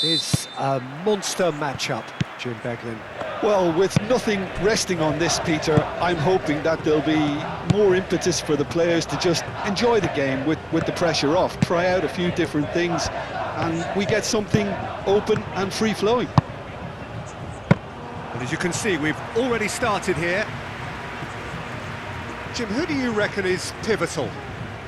is a monster matchup, Jim Beglin. Well, with nothing resting on this, Peter, I'm hoping that there'll be more impetus for the players to just enjoy the game with the pressure off, try out a few different things, and we get something open and free-flowing. And as you can see, we've already started here. Jim, who do you reckon is pivotal?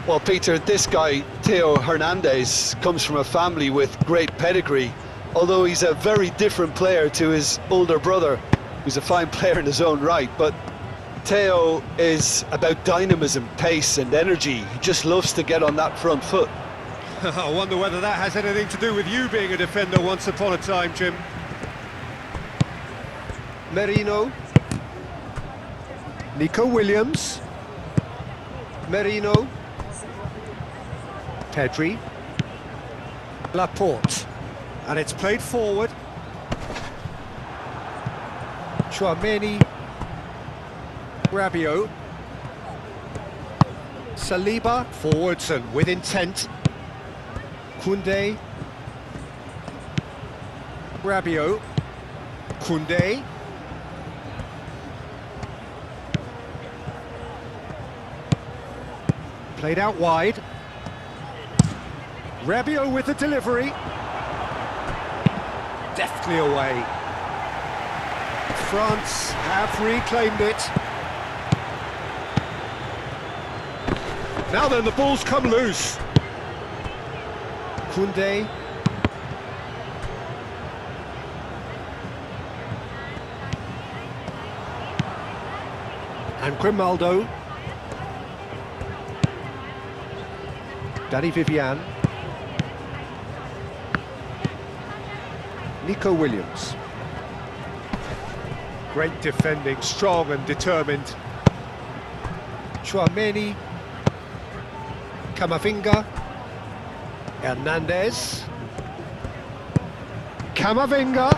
Well, Peter, this guy, Theo Hernandez, comes from a family with great pedigree, although he's a very different player to his older brother, who's a fine player in his own right. But Theo is about dynamism, pace and energy. He just loves to get on that front foot. I wonder whether that has anything to do with you being a defender once upon a time, Jim. Merino. Nico Williams. Merino. Pedri. Laporte. And it's played forward. Chouameni. Rabiot. Saliba. Forwards and with intent. Koundé. Rabiot. Koundé. Played out wide. Rabiot with the delivery. Deftly away. France have reclaimed it. Now then, the ball's come loose. Koundé. And Grimaldo. Danny Vivian. Nico Williams. Great defending, strong and determined. Chouameni. Camavinga. Hernandez. Camavinga.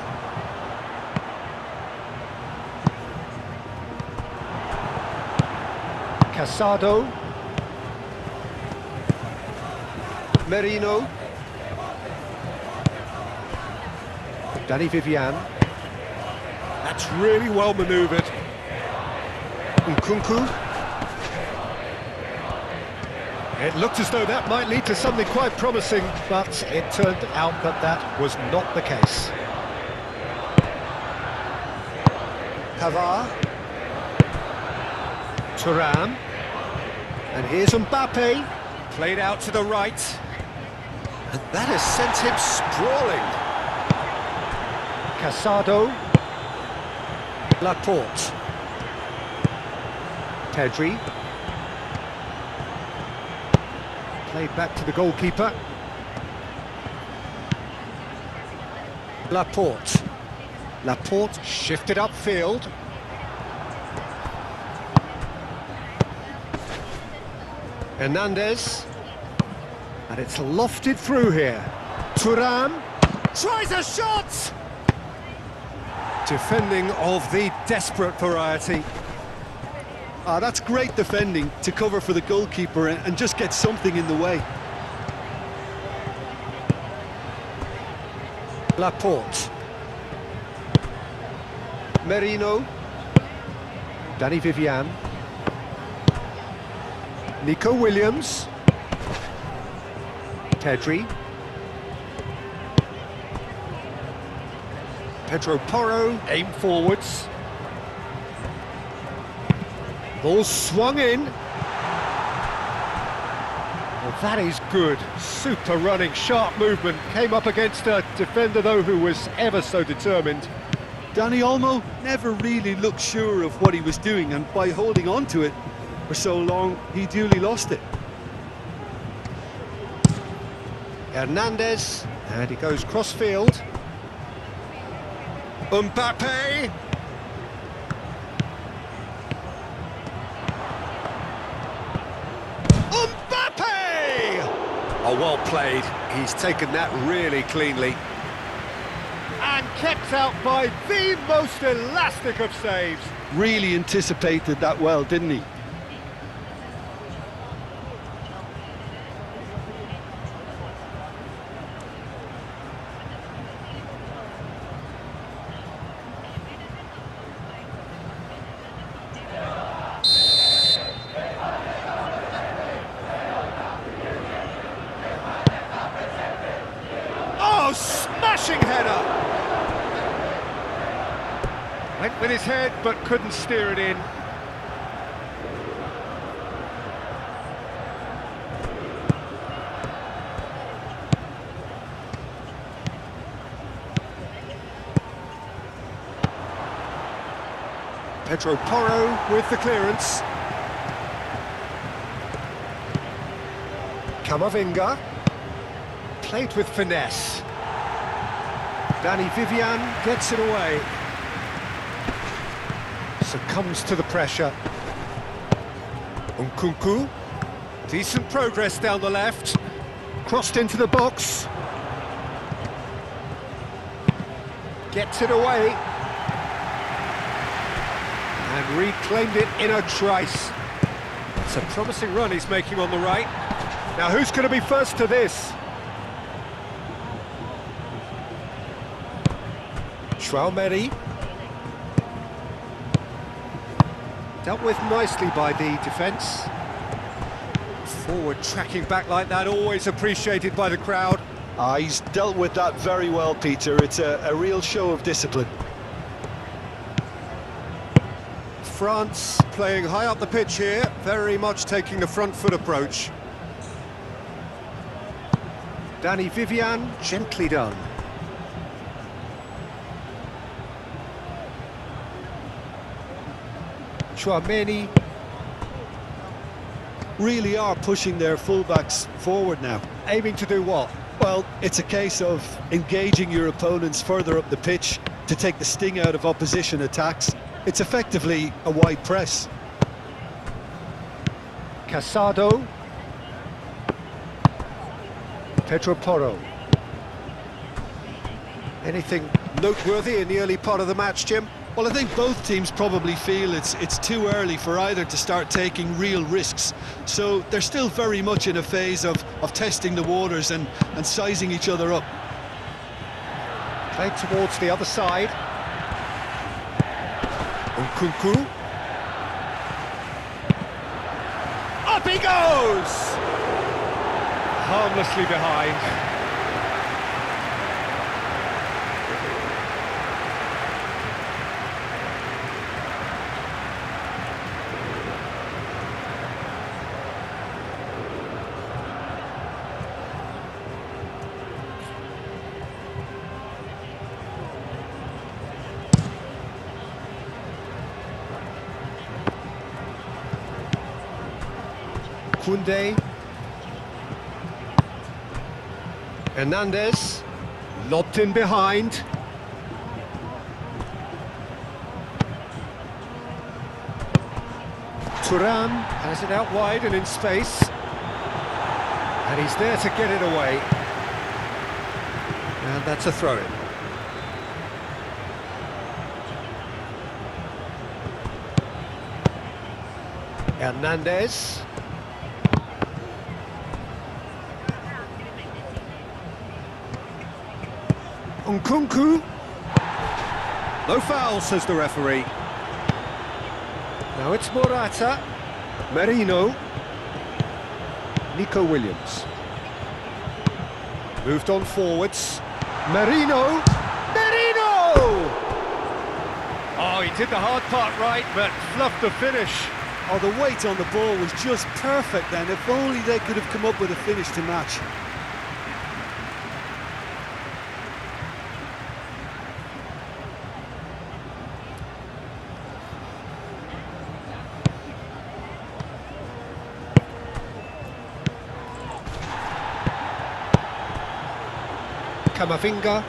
Casado. Merino. Danny Vivian. That's really well manoeuvred. Nkunku. It looked as though that might lead to something quite promising, but it turned out that that was not the case. Pavard. Thuram. And here's Mbappe. Played out to the right. And that has sent him sprawling. Casado. Laporte. Pedri. Played back to the goalkeeper. Laporte. Laporte shifted upfield. Hernandez. And it's lofted through here. Thuram tries a shot! Defending of the desperate variety. That's great defending to cover for the goalkeeper and just get something in the way. Laporte. Merino. Danny Vivian. Nico Williams. Pedri. Pedro Porro, aim forwards. Ball swung in. Well, that is good. Super running, sharp movement. Came up against a defender, though, who was ever so determined. Dani Olmo never really looked sure of what he was doing, and by holding on to it for so long, he duly lost it. Hernandez, and he goes cross-field. Mbappe! Mbappe! Oh, well played. He's taken that really cleanly. And kept out by the most elastic of saves. Really anticipated that well, didn't he? Smashing header! Went with his head, but couldn't steer it in. Pedro Porro with the clearance. Camavinga. Played with finesse. Danny Vivian gets it away. Succumbs to the pressure. Nkunku. Decent progress down the left. Crossed into the box. Gets it away. And reclaimed it in a trice. It's a promising run he's making on the right. Now who's going to be first to this? Traoré. Dealt with nicely by the defence. Forward tracking back like that, always appreciated by the crowd. He's dealt with that very well, Peter. It's a real show of discipline. France playing high up the pitch here, very much taking the front foot approach. Danny Vivian, gently done. Traoré. Really are pushing their fullbacks forward now. Aiming to do what? Well, it's a case of engaging your opponents further up the pitch to take the sting out of opposition attacks. It's effectively a wide press. Casado. Pedro Porro. Anything noteworthy in the early part of the match, Jim? Well, I think both teams probably feel it's too early for either to start taking real risks. So they're still very much in a phase of testing the waters and sizing each other up. Played towards the other side. Nkunku. Up he goes! Harmlessly behind. Koundé. Hernandez. Lobbed in behind. Thuram has it out wide and in space. And he's there to get it away. And that's a throw-in. Hernandez. Nkunku. No foul, says the referee. Now it's Morata. Merino. Nico Williams. Moved on forwards. Merino. Merino! Oh, he did the hard part right, but fluffed the finish. Oh, the weight on the ball was just perfect then. If only they could have come up with a finish to match. Camavinga.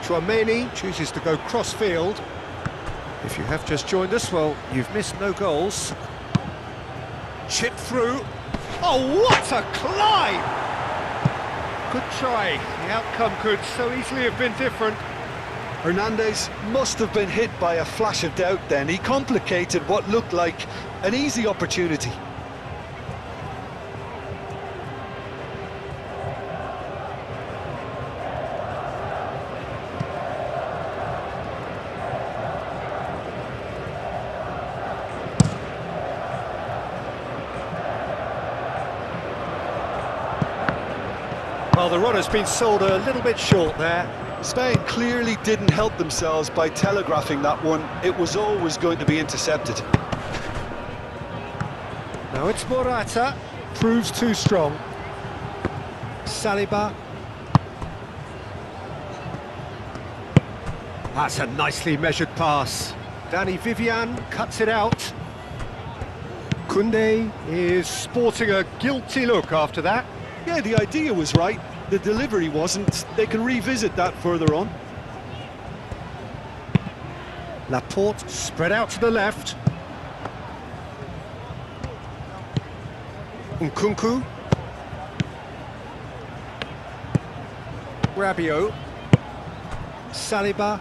Traoré chooses to go cross-field. If you have just joined us, well, you've missed no goals. Chip through. Oh, what a climb! Good try. The outcome could so easily have been different. Hernandez must have been hit by a flash of doubt then. He complicated what looked like an easy opportunity. Well, the runner's been sold a little bit short there. Spain clearly didn't help themselves by telegraphing that one. It was always going to be intercepted. Now it's Morata, proves too strong. Saliba. That's a nicely measured pass. Danny Vivian cuts it out. Koundé is sporting a guilty look after that. Yeah, the idea was right. The delivery wasn't. They can revisit that further on. Laporte spread out to the left. Nkunku. Rabiot. Saliba.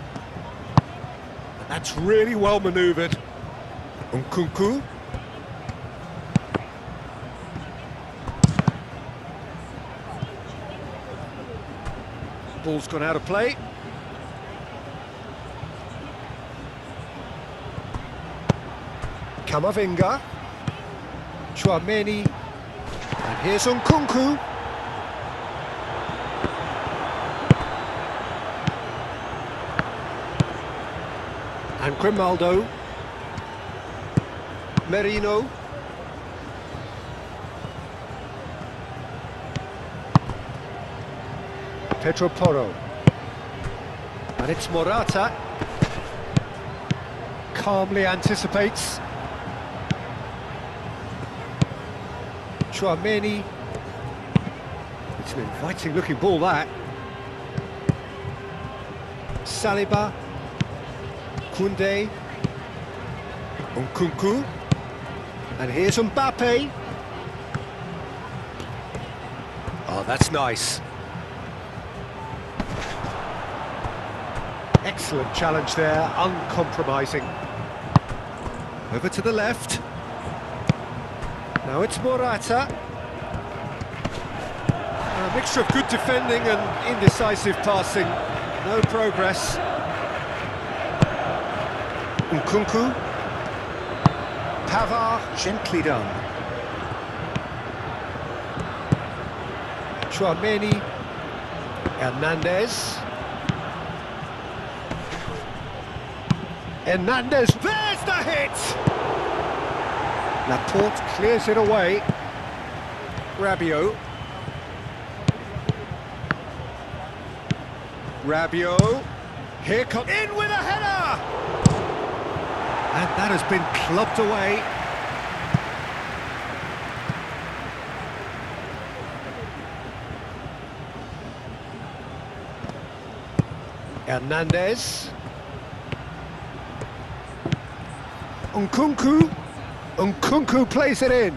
That's really well manoeuvred. Nkunku. Ball's gone out of play. Camavinga. Chouameni. And here's Nkunku. And Grimaldo. Merino. Pedro Porro. And it's Morata. Calmly anticipates. Chouameni. It's an inviting looking ball, that. Saliba. Koundé. Nkunku. And here's Mbappe. Oh, that's nice. Excellent challenge there, uncompromising. Over to the left. Now it's Morata. A mixture of good defending and indecisive passing. No progress. Nkunku. Pavard, gently done. Chouameni. Hernandez. Hernandez, there's the hit! Laporte clears it away. Rabiot. Rabiot. Here comes... In with a header! And that has been clubbed away. Hernandez. Nkunku. Nkunku plays it in.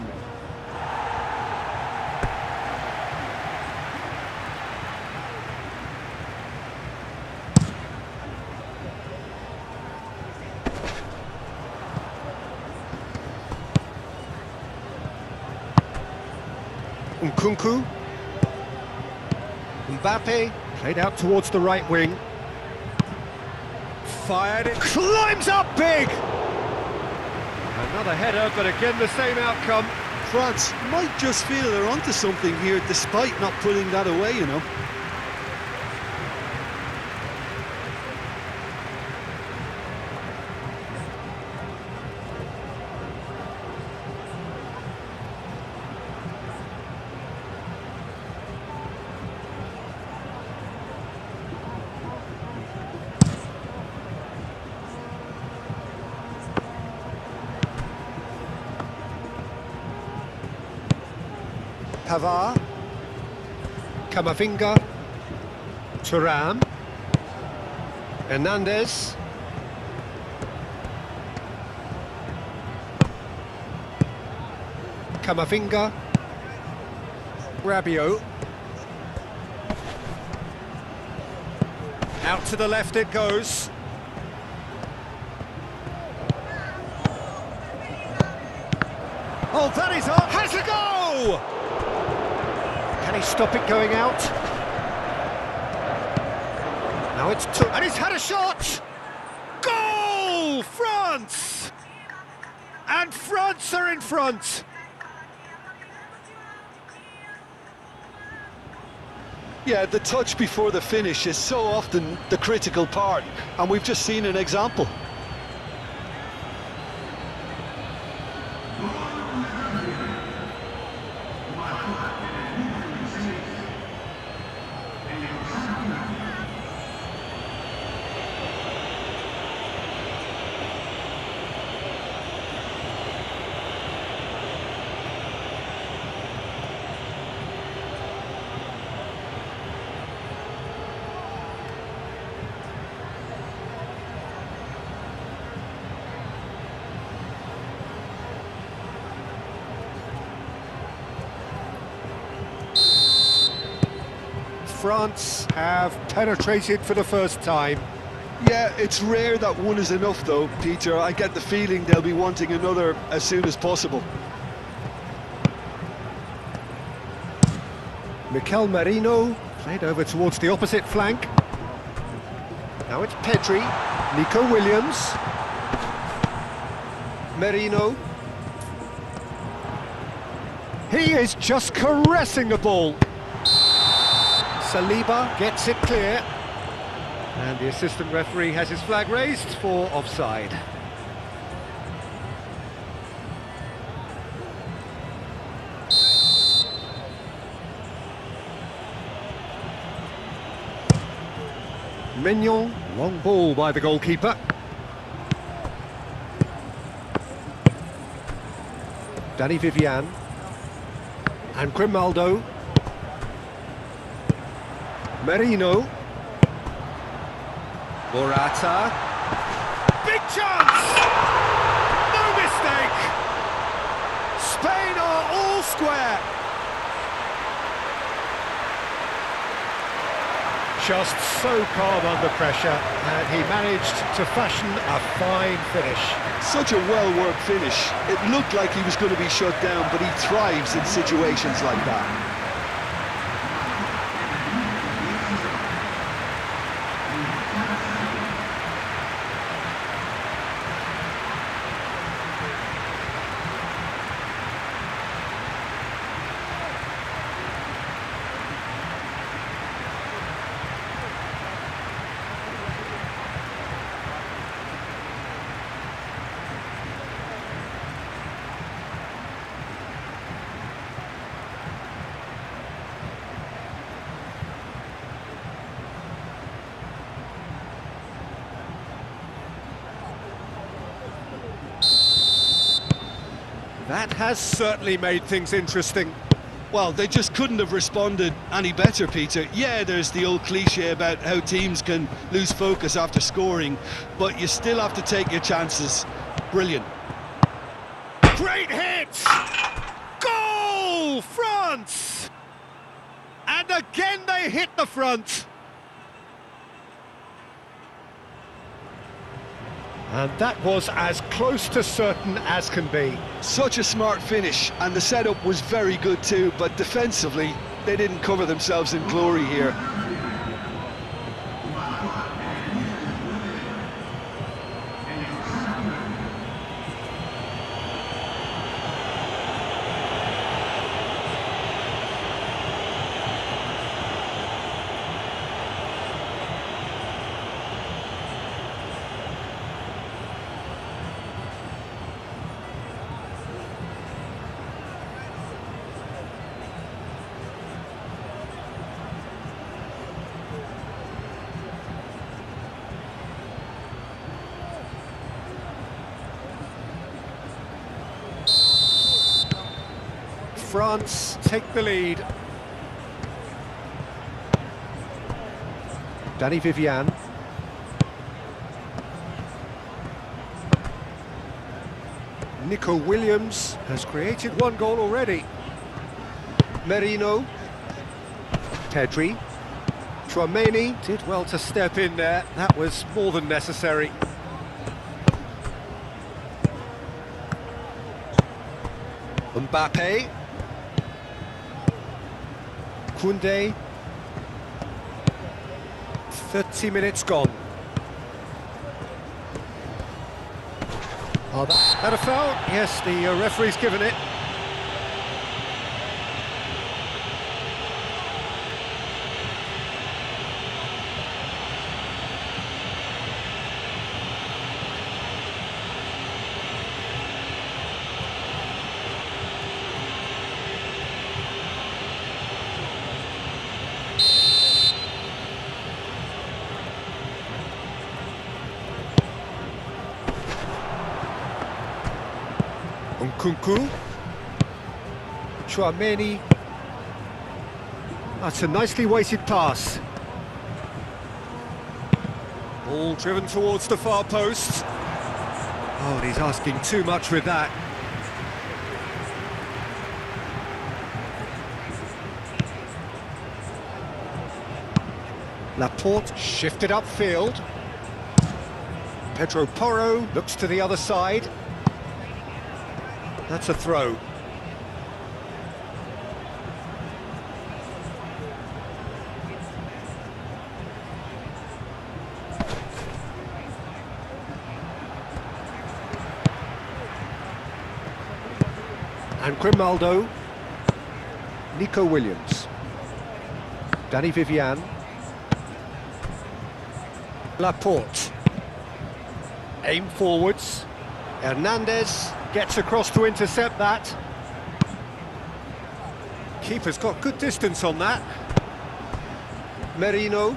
Nkunku. Mbappe played out towards the right wing. Fired it. Climbs up big! Another header, but again the same outcome. France might just feel they're onto something here, despite not putting that away, you know. Pavard. Camavinga. Thuram. Hernandez. Camavinga. Rabiot. Out to the left it goes. Oh, that is up! Has a go! Can he stop it going out? Now it's two, and he's had a shot! Goal! France! And France are in front! Yeah, the touch before the finish is so often the critical part, and we've just seen an example. France have penetrated for the first time. Yeah, it's rare that one is enough though, Peter. I get the feeling they'll be wanting another as soon as possible. Mikel Merino played over towards the opposite flank. Now it's Pedri, Nico Williams, Merino. He is just caressing the ball. Saliba gets it clear. And the assistant referee has his flag raised for offside. Mignon, long ball by the goalkeeper. Danny Vivian and Grimaldo. Merino. Morata. Big chance! No mistake! Spain are all square. Just so calm under pressure, and he managed to fashion a fine finish. Such a well-worked finish. It looked like he was going to be shut down, but he thrives in situations like that. That has certainly made things interesting. Well, they just couldn't have responded any better, Peter. Yeah, there's the old cliche about how teams can lose focus after scoring, but you still have to take your chances. Brilliant. Great hit! Goal! France! And again they hit the front. And that was as close to certain as can be. Such a smart finish, and the setup was very good too, but defensively, they didn't cover themselves in glory here. France take the lead. Danny Vivian. Nico Williams has created one goal already. Merino. Pedri. Tchouaméni did well to step in there. That was more than necessary. Mbappe. Koundé. 30 minutes gone. Oh, that a foul? Yes, the referee's given it. Nkunku. Chouameni. That's a nicely weighted pass. Ball driven towards the far post. Oh, and he's asking too much with that. Laporte shifted upfield. Pedro Porro looks to the other side. That's a throw. And Grimaldo. Nico Williams. Danny Vivian. Laporte. Aim forwards. Hernandez gets across to intercept that. Keeper's got good distance on that. Merino.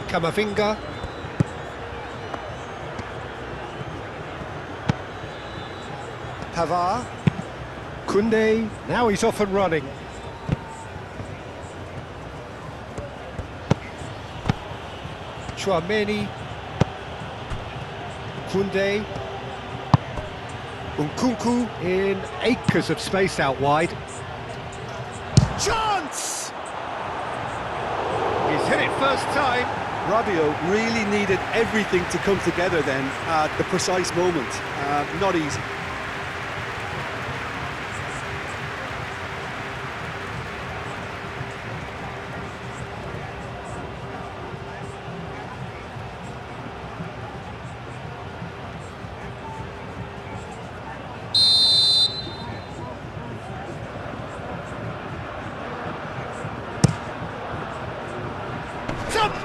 Camavinga. Pavard. Koundé. Now he's off and running. Chouameni. Koundé. Nkunku in acres of space out wide. Chance! He's hit it first time. Rabiot really needed everything to come together then at the precise moment. Not easy.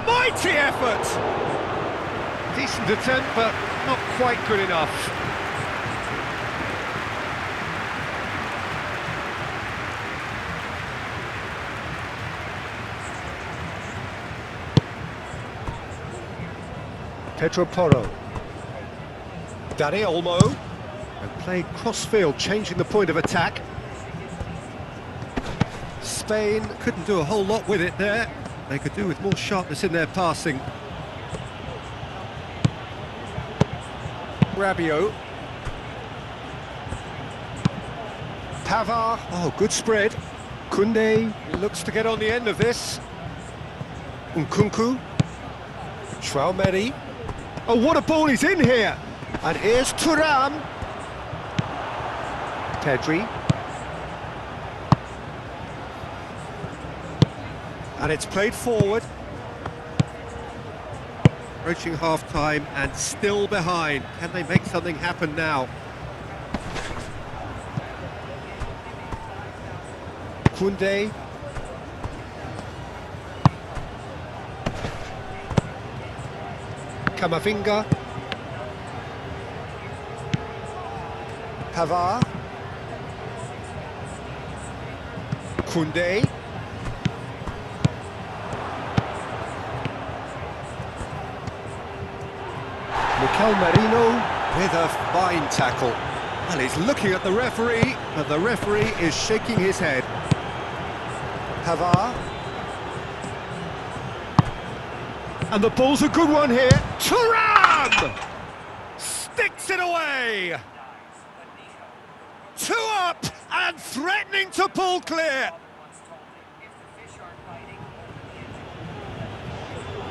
Mighty effort! Decent attempt, but not quite good enough. Pedro Porro. Dani Olmo. And played cross-field, changing the point of attack. Spain couldn't do a whole lot with it there. They could do with more sharpness in their passing. Rabiot. Pavard. Oh, good spread. Koundé looks to get on the end of this. Nkunku. Chouameni. Oh, what a ball he's in here! And here's Thuram. Pedri. And it's played forward. Approaching half-time and still behind. Can they make something happen now? Koundé. Camavinga. Pavard. Koundé. Mikel Merino with a fine tackle. Well, he's looking at the referee, but the referee is shaking his head. Pavard. And the ball's a good one here. Thuram! Sticks it away! 2 up and threatening to pull clear.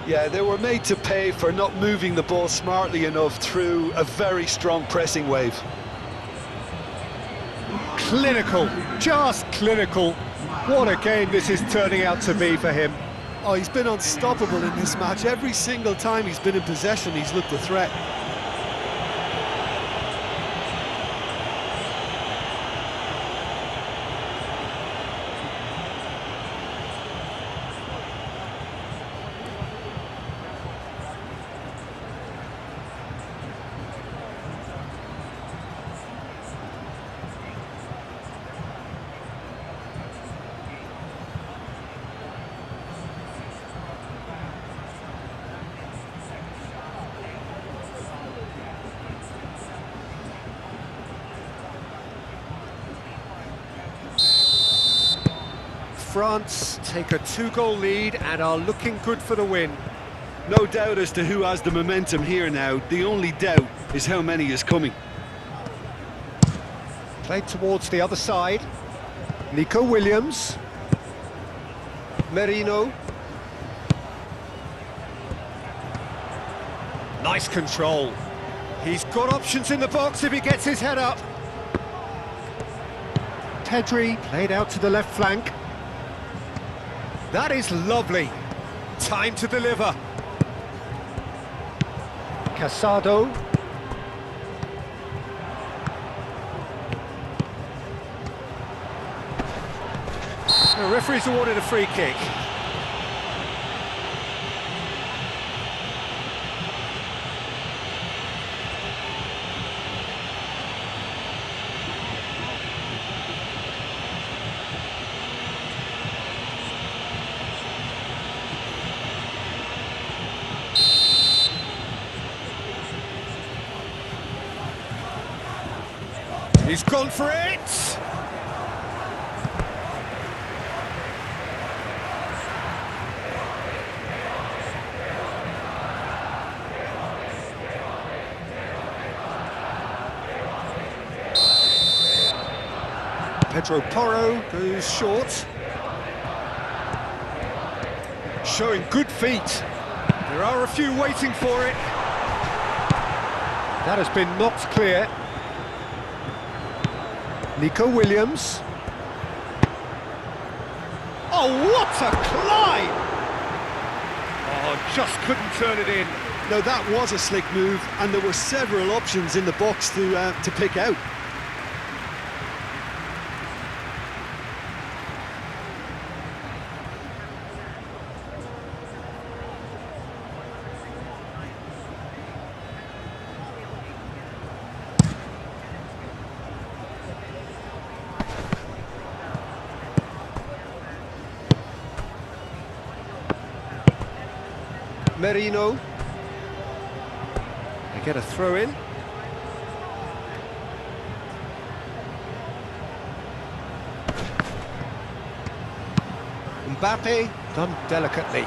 Yeah, they were made to pay for not moving the ball smartly enough through a very strong pressing wave. Clinical, just clinical. What a game this is turning out to be for him. Oh, he's been unstoppable in this match. Every single time he's been in possession, he's looked a threat. France take a 2-goal lead and are looking good for the win. No doubt as to who has the momentum here now. The only doubt is how many is coming. Played towards the other side. Nico Williams. Merino. Nice control. He's got options in the box if he gets his head up. Pedri played out to the left flank. That is lovely. Time to deliver. Casado. The referee's awarded a free kick. He's gone for it! Pedro Porro goes short. Showing good feet. There are a few waiting for it. That has been knocked clear. Nico Williams. Oh, what a climb! Oh, just couldn't turn it in. Now that was a slick move, and there were several options in the box to pick out. Merino. They get a throw in. Mbappe done delicately.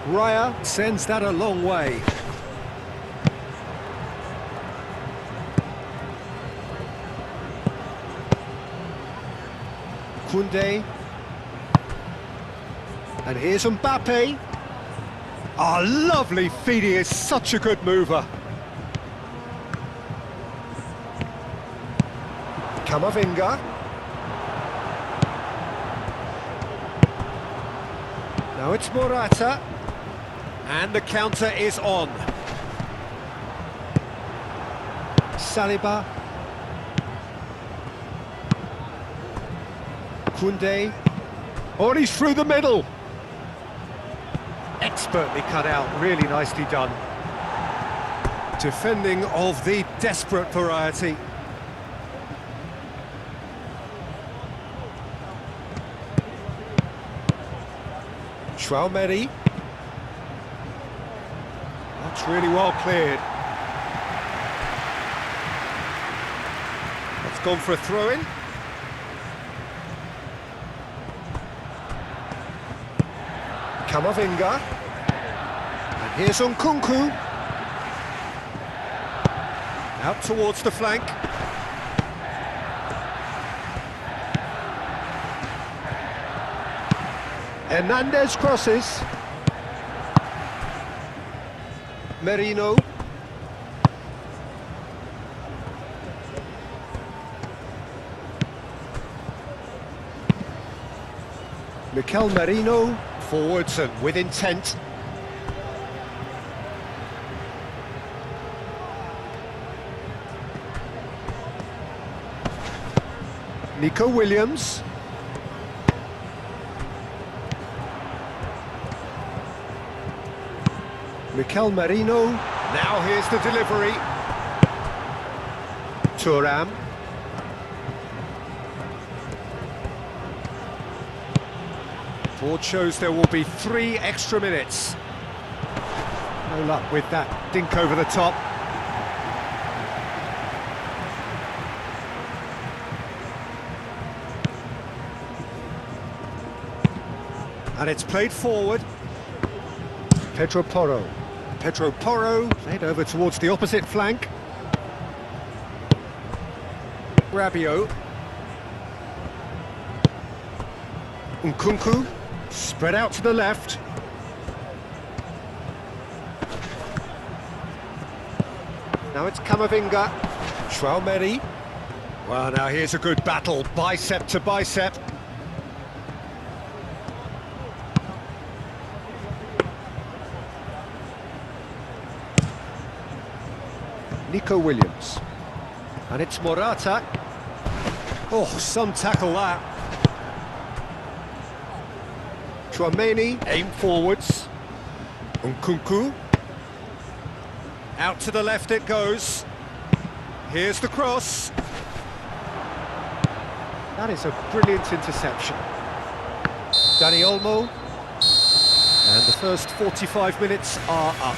Raya sends that a long way. Koundé. And here's Mbappe. Oh, lovely feet, he is such a good mover. Camavinga. Now it's Morata. And the counter is on. Saliba. Koundé. Oh, and he's through the middle. Expertly cut out, really nicely done. Defending of the desperate variety. Chouameni. That's really well cleared. That's gone for a throw-in. Camavinga. And here's Nkunku. Out towards the flank. Hernandez crosses. Merino. Mikel Merino. Forwards and with intent. Nico Williams. Mikel Merino. Now here's the delivery. Thuram. Board shows there will be 3 extra minutes. No luck with that dink over the top. And it's played forward. Pedro Porro. Pedro Porro played over towards the opposite flank. Rabiot. Nkunku. Spread out to the left. Now it's Camavinga. Traoré. Well, now here's a good battle, bicep to bicep. Nico Williams. And it's Morata. Oh, some tackle that. Traoré, aim forwards. Nkunku. Out to the left it goes. Here's the cross. That is a brilliant interception. Dani Olmo. And the first 45 minutes are up.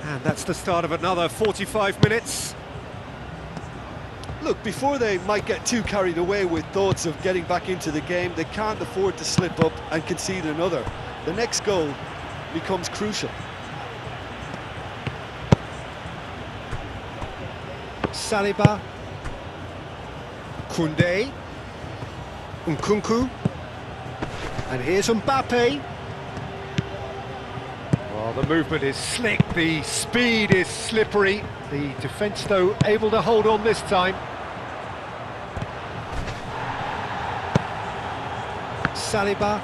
And that's the start of another 45 minutes. Look, before they might get too carried away with thoughts of getting back into the game, they can't afford to slip up and concede another. The next goal becomes crucial. Saliba. Koundé. Nkunku. And here's Mbappe. Well, the movement is slick, the speed is slippery. The defence, though, able to hold on this time. Saliba.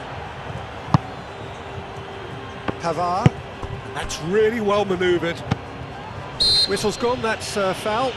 Pavard. That's really well manoeuvred. Whistle's gone, that's foul.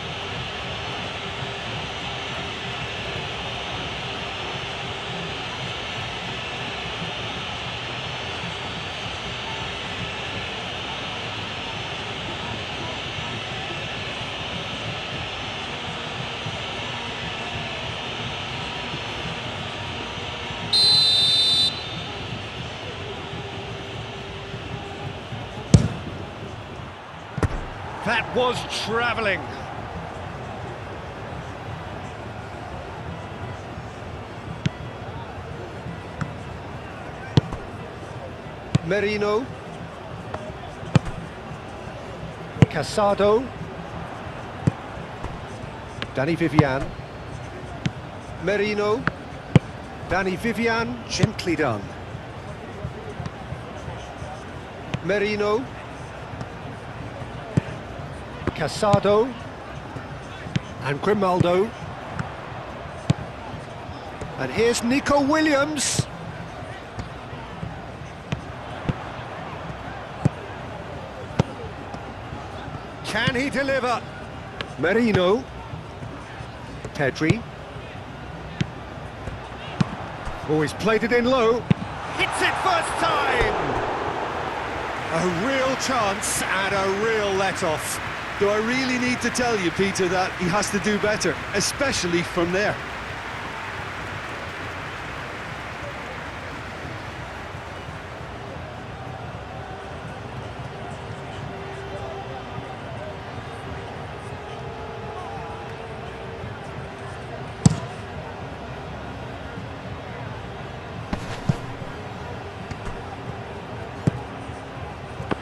That was travelling. Merino. Casado. Dani Vivian. Merino. Dani Vivian, gently done. Merino. Casado and Grimaldo, and here's Nico Williams. Can he deliver? Merino. Pedri. Oh, he's played it in low. Hits it first time! A real chance and a real let-off. Do I really need to tell you, Peter, that he has to do better, especially from there?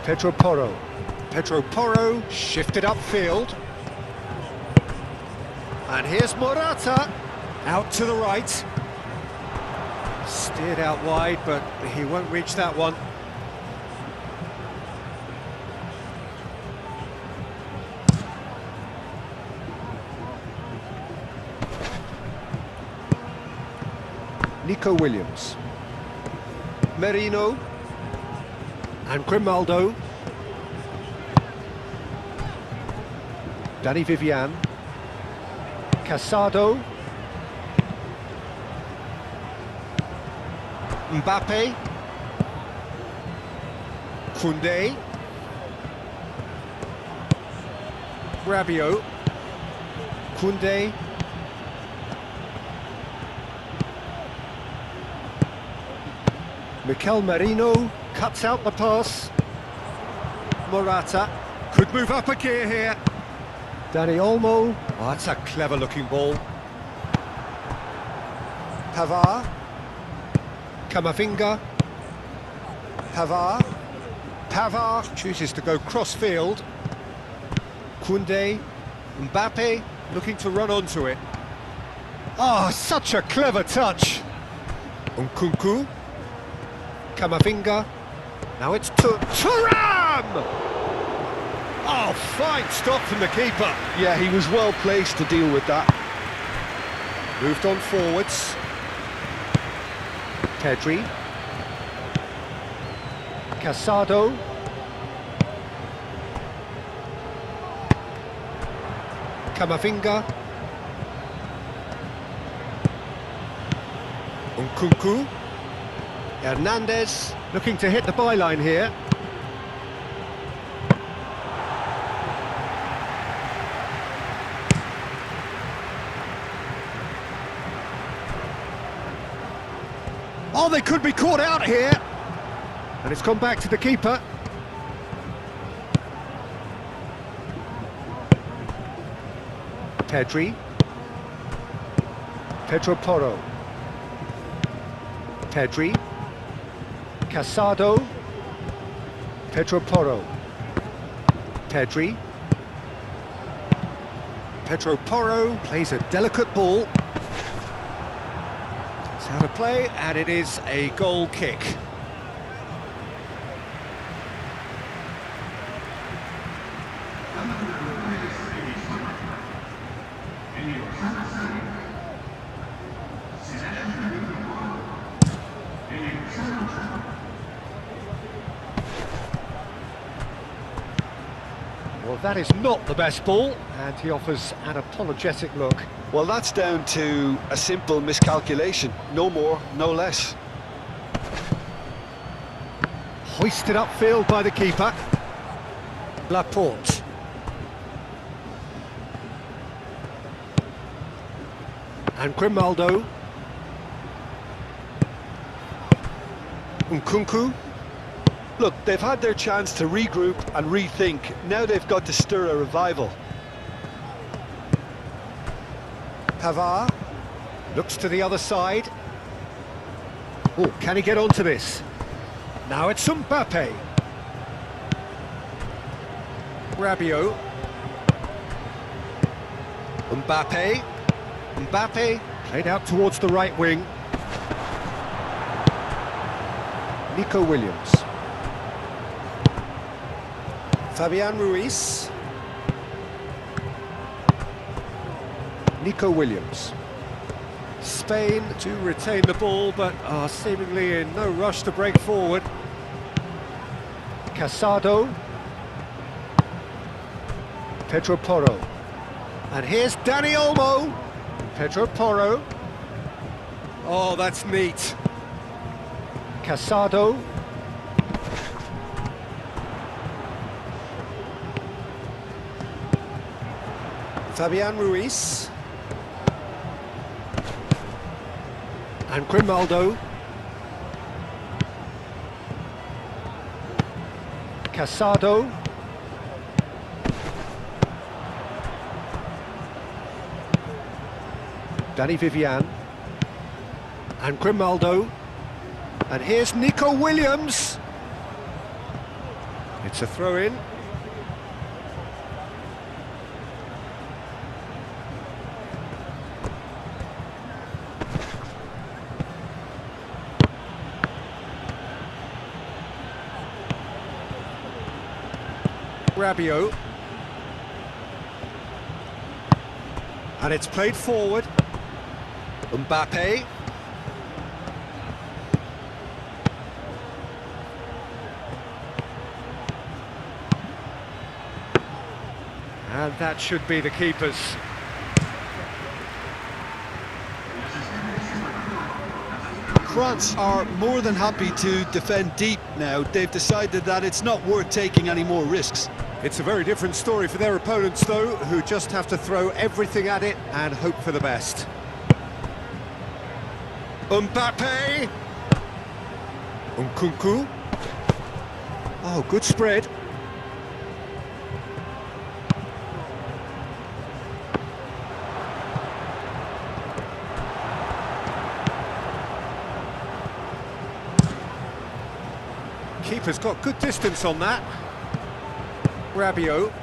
Pedro Porro. Pedro Porro shifted upfield. And here's Morata. Out to the right. Steered out wide, but he won't reach that one. Nico Williams. Merino. And Grimaldo. Dani Vivian. Casado. Mbappe. Koundé. Rabiot. Koundé. Mikel Merino cuts out the pass. Morata. Could move up a gear here. Dani Olmo. Oh, that's a clever looking ball. Pavard. Camavinga. Pavard chooses to go cross-field. Koundé. Mbappe looking to run onto it. Oh, such a clever touch. Nkunku. Camavinga. Now it's Thuram! Oh, fine stop from the keeper. Yeah, he was well placed to deal with that. Moved on forwards. Pedri. Casado. Camavinga. Nkunku. Hernandez looking to hit the byline here. Oh, they could be caught out here. And it's gone back to the keeper. Pedri. Pedro Porro. Pedri. Casado. Pedro Porro. Pedri. Pedro Porro plays a delicate ball. It's out of play, and it is a goal kick. Well, that is not the best ball, and he offers an apologetic look. Well, that's down to a simple miscalculation. No more, no less. Hoisted upfield by the keeper. Laporte. And Grimaldo. Nkunku. Look, they've had their chance to regroup and rethink. Now they've got to stir a revival. Pavard looks to the other side. Oh, can he get onto this? Now it's Mbappe. Rabiot. Mbappe played out towards the right wing. Nico Williams. Fabian Ruiz. Nico Williams. Spain do retain the ball, but are seemingly in no rush to break forward. Casado. Pedro Porro. And here's Dani Olmo. Pedro Porro. Oh, that's neat. Casado. Fabian Ruiz. And Grimaldo. Casado. Danny Vivian. And Grimaldo. And here's Nico Williams. It's a throw-in. Rabiot. And it's played forward. Mbappe. And that should be the keeper's. France are more than happy to defend deep now. They've decided that it's not worth taking any more risks. It's a very different story for their opponents, though, who just have to throw everything at it and hope for the best. Mbappe! Nkunku. Oh, good spread. keeper's got good distance on that. Rabiot.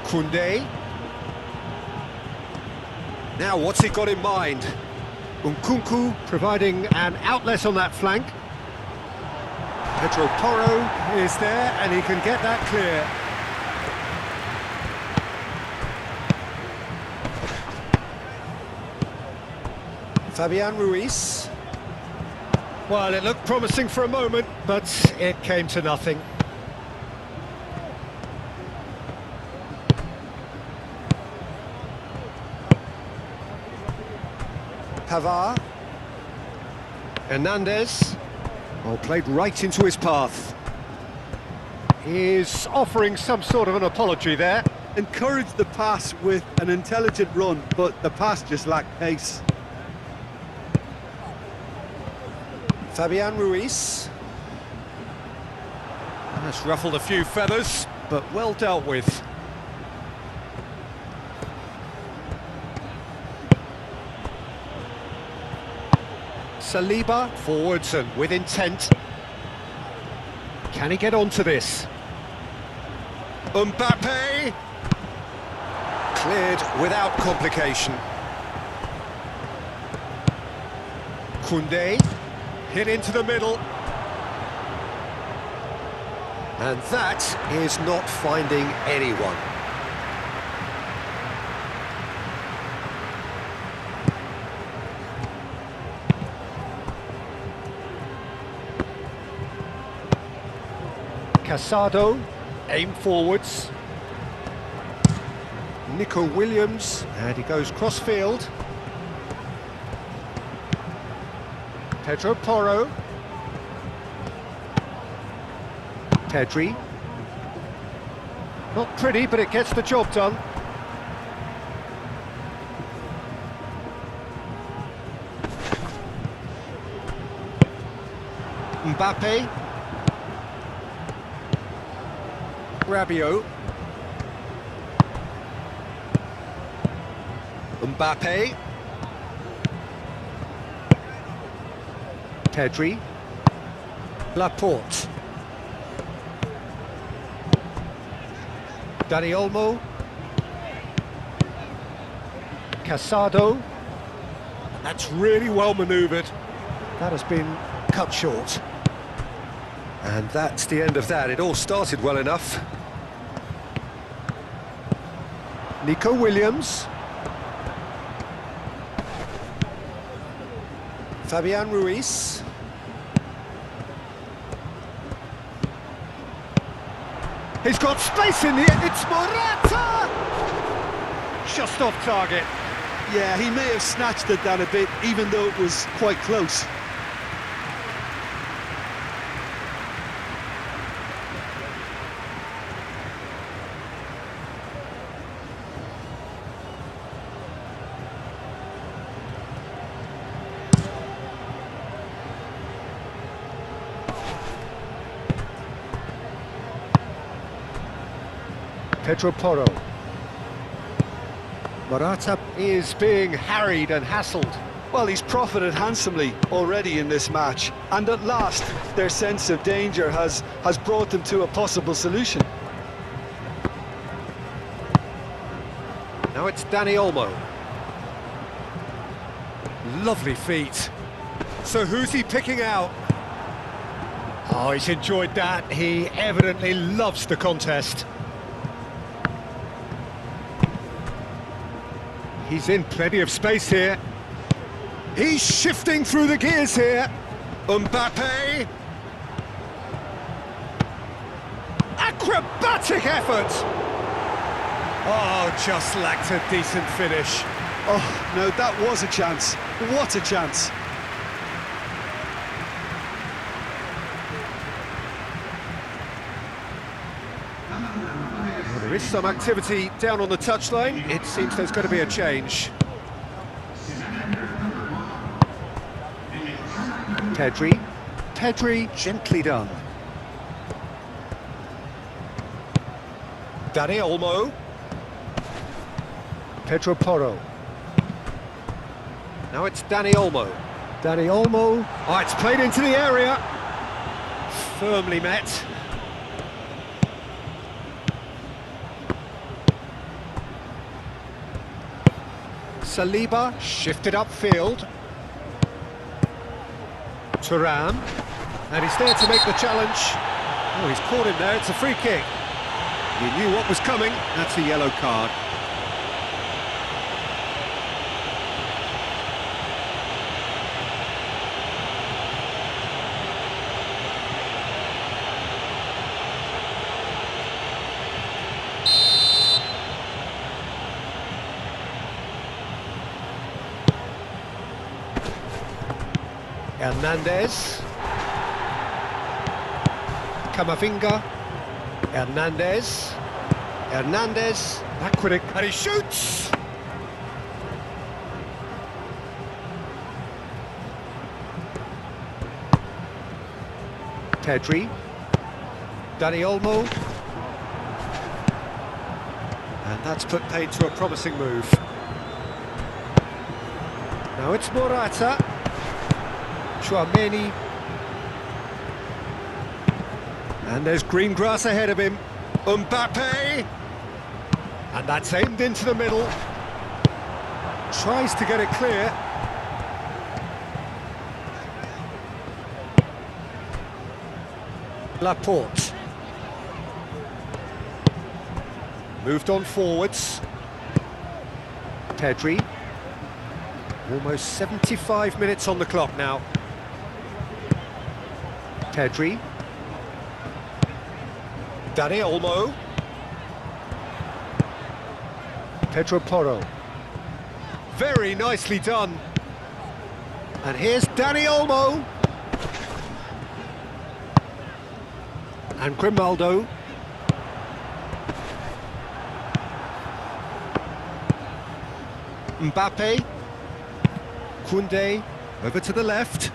Koundé. Now what's he got in mind? Nkunku providing an outlet on that flank. Pedro Porro is there and he can get that clear. Fabian Ruiz. Well, it looked promising for a moment, but it came to nothing. Pavard. Hernandez. Well, played right into his path. He's offering some sort of an apology there. Encouraged the pass with an intelligent run, but the pass just lacked pace. Fabian Ruiz. That's ruffled a few feathers, but well dealt with. Saliba forwards and with intent. Can he get onto this? Mbappe! Cleared without complication. Koundé hit into the middle. And that is not finding anyone. Casado, aim forwards. Nico Williams, and he goes cross-field. Pedro Porro. Pedri. Not pretty, but it gets the job done. Mbappe. Rabiot. Mbappe. Pedri. Laporte. Dani Olmo. Casado. That's really well manoeuvred. That has been cut short. And that's the end of that. It all started well enough. Nico Williams. Fabian Ruiz. He's got space in the end. It's Morata! Just off target. Yeah, he may have snatched it down a bit, even though it was quite close. Pedro Porro. Morata is being harried and hassled. Well, he's profited handsomely already in this match, and at last their sense of danger has brought them to a possible solution. Now it's Dani Olmo. Lovely feet. So who's he picking out? Oh, he's enjoyed that. He evidently loves the contest. He's in plenty of space here. He's shifting through the gears here. Mbappe. Acrobatic effort. Oh, just lacked a decent finish. Oh, no, that was a chance. What a chance. Well, there is some activity down on the touchline. It seems there's going to be a change. Pedri, gently done. Dani Olmo. Pedro Porro. Now it's Dani Olmo. Dani Olmo. Oh, it's played into the area. Firmly met. Saliba shifted upfield. Thuram. And he's there to make the challenge. Oh, he's caught him there. It's a free kick. You knew what was coming. That's a yellow card. Hernandez. Camavinga. Hernandez. Hernandez. Backward and he shoots! Pedri. Dani Olmo. And that's put paid to a promising move. Now it's Morata. Chouameni. And there's green grass ahead of him. Mbappe. And that's aimed into the middle. Tries to get it clear. Laporte. Moved on forwards. Pedri. Almost 75 minutes on the clock now. Pedri. Dani Olmo. Pedro Porro. Very nicely done. And here's Dani Olmo. And Grimaldo. Mbappe. Koundé. Over to the left.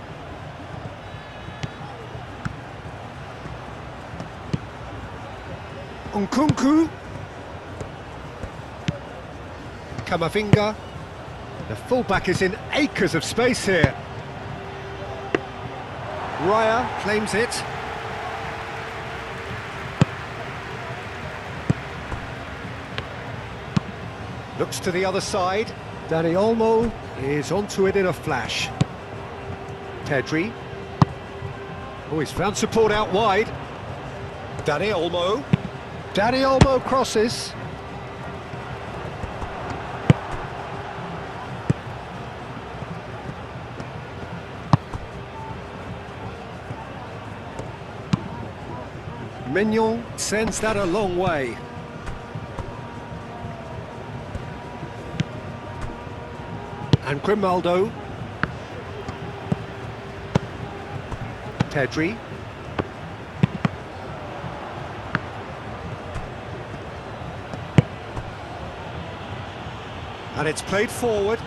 Nkunku. Camavinga. The fullback is in acres of space here. Raya claims it. Looks to the other side. Dani Olmo is onto it in a flash. Pedri. Oh, he's found support out wide. Dani Olmo. Dani Olmo crosses. Mignon sends that a long way. And Grimaldo. Pedri. And it's played forward.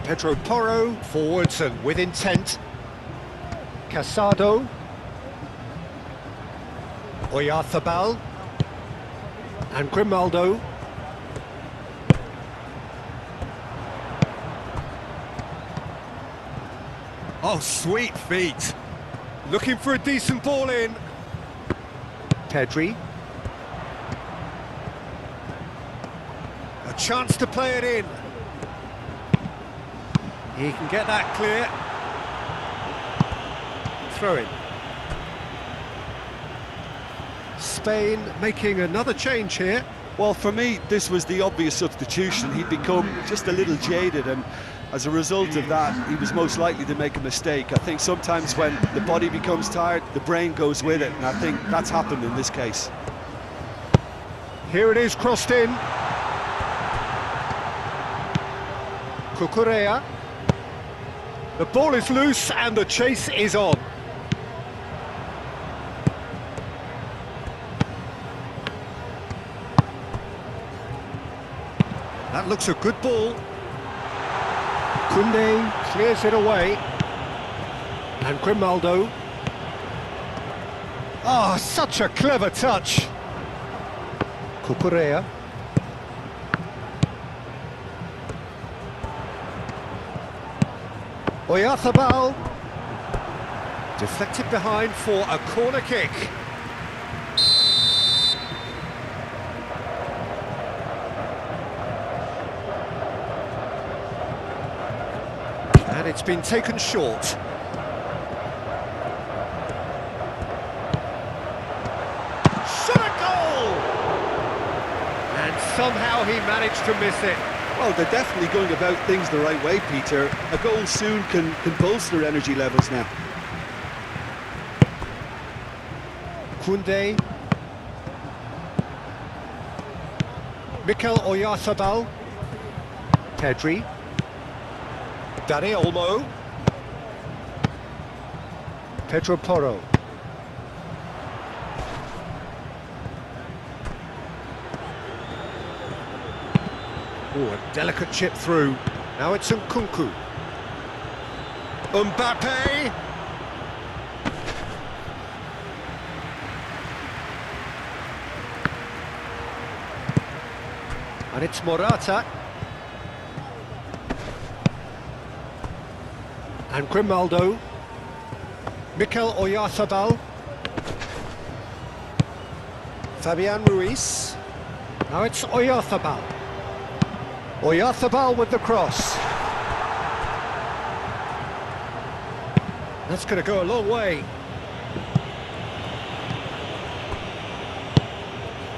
Pedro Porro, forwards and with intent. Casado. Oyarzabal. And Grimaldo. Oh, sweet feet. Looking for a decent ball in. Pedri. A chance to play it in. He can get that clear. Throw in. Spain making another change here. Well, for me, this was the obvious substitution. He'd become just a little jaded, and as a result of that, he was most likely to make a mistake. I think sometimes when the body becomes tired, the brain goes with it, and I think that's happened in this case. Here it is, crossed in. Cucurella. The ball is loose and the chase is on. That looks a good ball. Koundé clears it away. And Grimaldo. Oh, such a clever touch. Cucurella. Oyarzabal. Deflected behind for a corner kick. And it's been taken short. Shot a goal! And somehow he managed to miss it. Well, they're definitely going about things the right way, Peter. A goal soon can bolster energy levels now. Koundé. Mikel Oyarzabal. Pedri. Dani Olmo. Pedro Porro. Oh, a delicate chip through. Now it's Nkunku. Mbappe. And it's Morata. And Grimaldo. Mikel Oyarzabal. Fabian Ruiz. Now it's Oyarzabal. Oyarzabal with the cross. That's going to go a long way.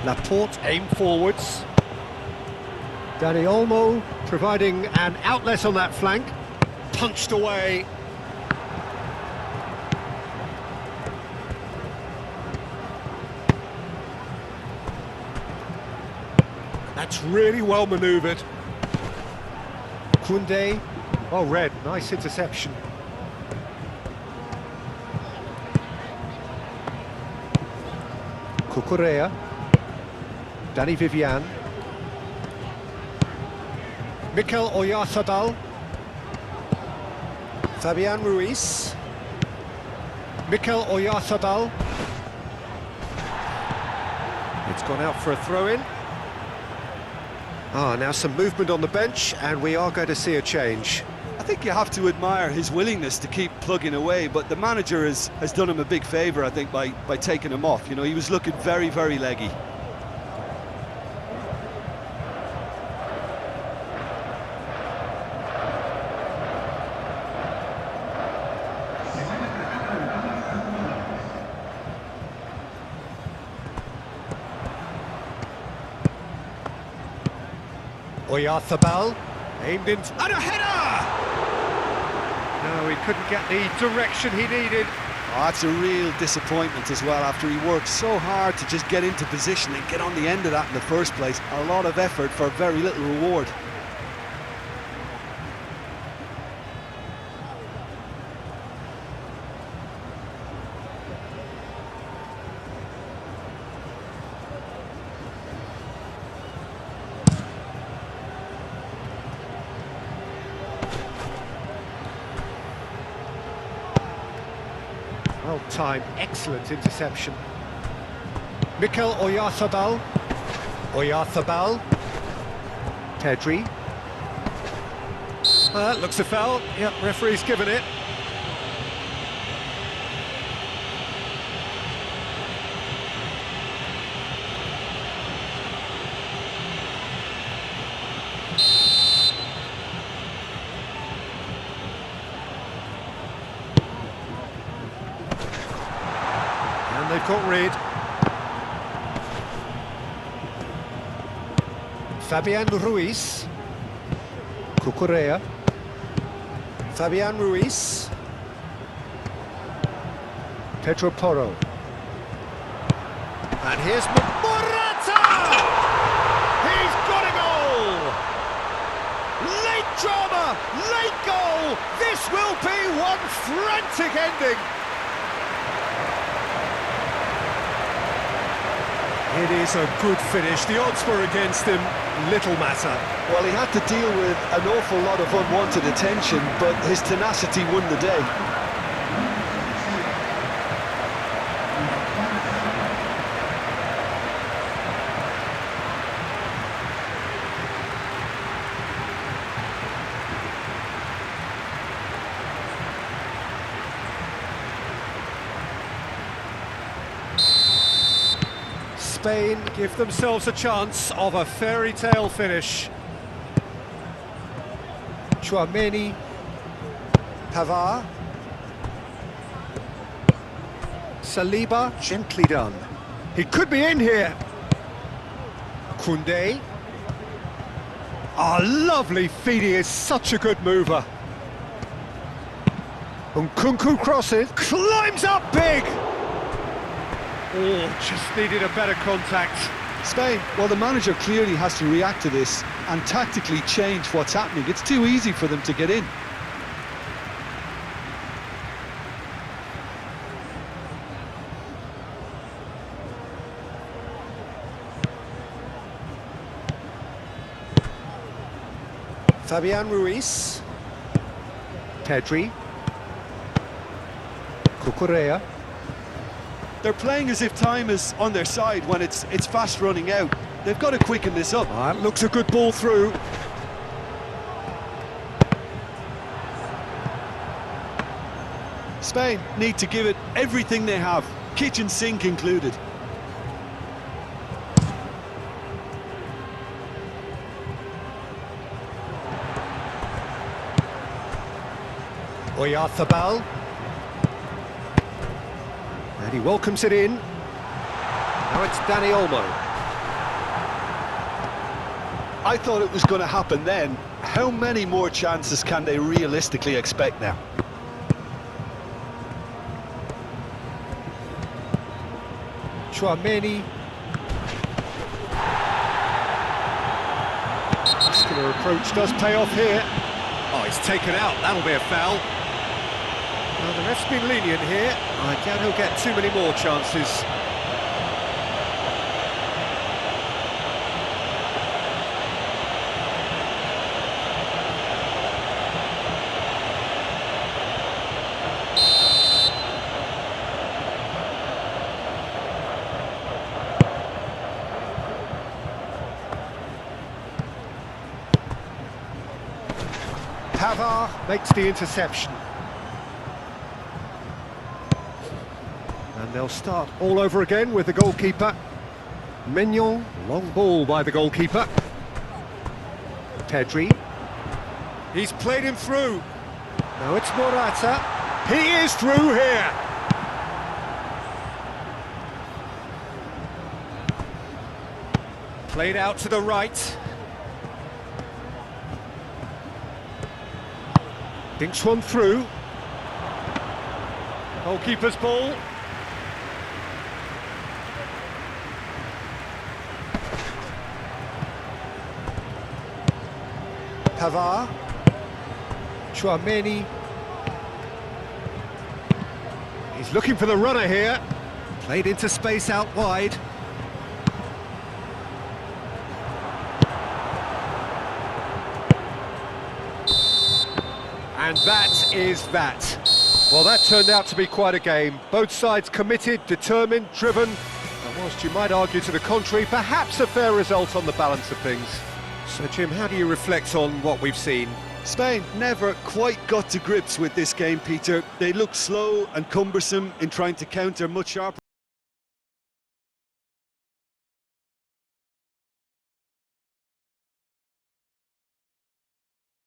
Laporte aimed forwards. Dani Olmo providing an outlet on that flank. Punched away. That's really well manoeuvred. Koundé. Oh, red. Nice interception. Cucurella. Dani Vivian. Mikel Oyarzabal. Fabian Ruiz. Mikel Oyarzabal. It's gone out for a throw-in. Now some movement on the bench, and we are going to see a change. I think you have to admire his willingness to keep plugging away, but the manager has done him a big favour, I think, by taking him off. You know, he was looking very, very leggy. Oyarzabal, aimed in, and a header! No, he couldn't get the direction he needed. Oh, that's a real disappointment as well, after he worked so hard to just get into position and get on the end of that in the first place. A lot of effort for very little reward. Well timed, excellent interception. Mikel Oyarzabal. Oyarzabal. Pedri. Looks a foul. Yep, referee's given it. And they've got rid. Fabian Ruiz. Cucurella. Fabian Ruiz. Pedro Porro. And here's Morata! He's got a goal! Late drama, late goal! This will be one frantic ending! It is a good finish. The odds were against him. Little matter. Well, he had to deal with an awful lot of unwanted attention, but his tenacity won the day. Spain give themselves a chance of a fairy tale finish. Chouameni, Pavard, Saliba, gently done. He could be in here. Koundé. Lovely feed, he is such a good mover. Nkunku crosses, climbs up big! Oh, just needed a better contact. Spain, well, the manager clearly has to react to this and tactically change what's happening. It's too easy for them to get in. Fabian Ruiz, Pedri, Cucurella. They're playing as if time is on their side when it's fast running out. They've got to quicken this up. That looks a good ball through. Spain need to give it everything they have, kitchen sink included. Oyarzabal. And he welcomes it in. Now it's Dani Olmo. I thought it was going to happen then. How many more chances can they realistically expect now? Chouameni. Muscular approach does pay off here. Oh, he's taken out. That'll be a foul. Well, the ref's been lenient here. I doubt he'll get too many more chances. Pavard makes the interception. And they'll start all over again with the goalkeeper. Mignon, long ball by the goalkeeper. Pedri. He's played him through. Now it's Morata. He is through here. Played out to the right. Dinks one through. Goalkeeper's ball. Pavard. Chouameni. He's looking for the runner here. Played into space out wide. And that is that. Well, that turned out to be quite a game. Both sides committed, determined, driven. And whilst you might argue to the contrary, perhaps a fair result on the balance of things. So, Jim, how do you reflect on what we've seen? Spain never quite got to grips with this game, Peter. They looked slow and cumbersome in trying to counter much sharper.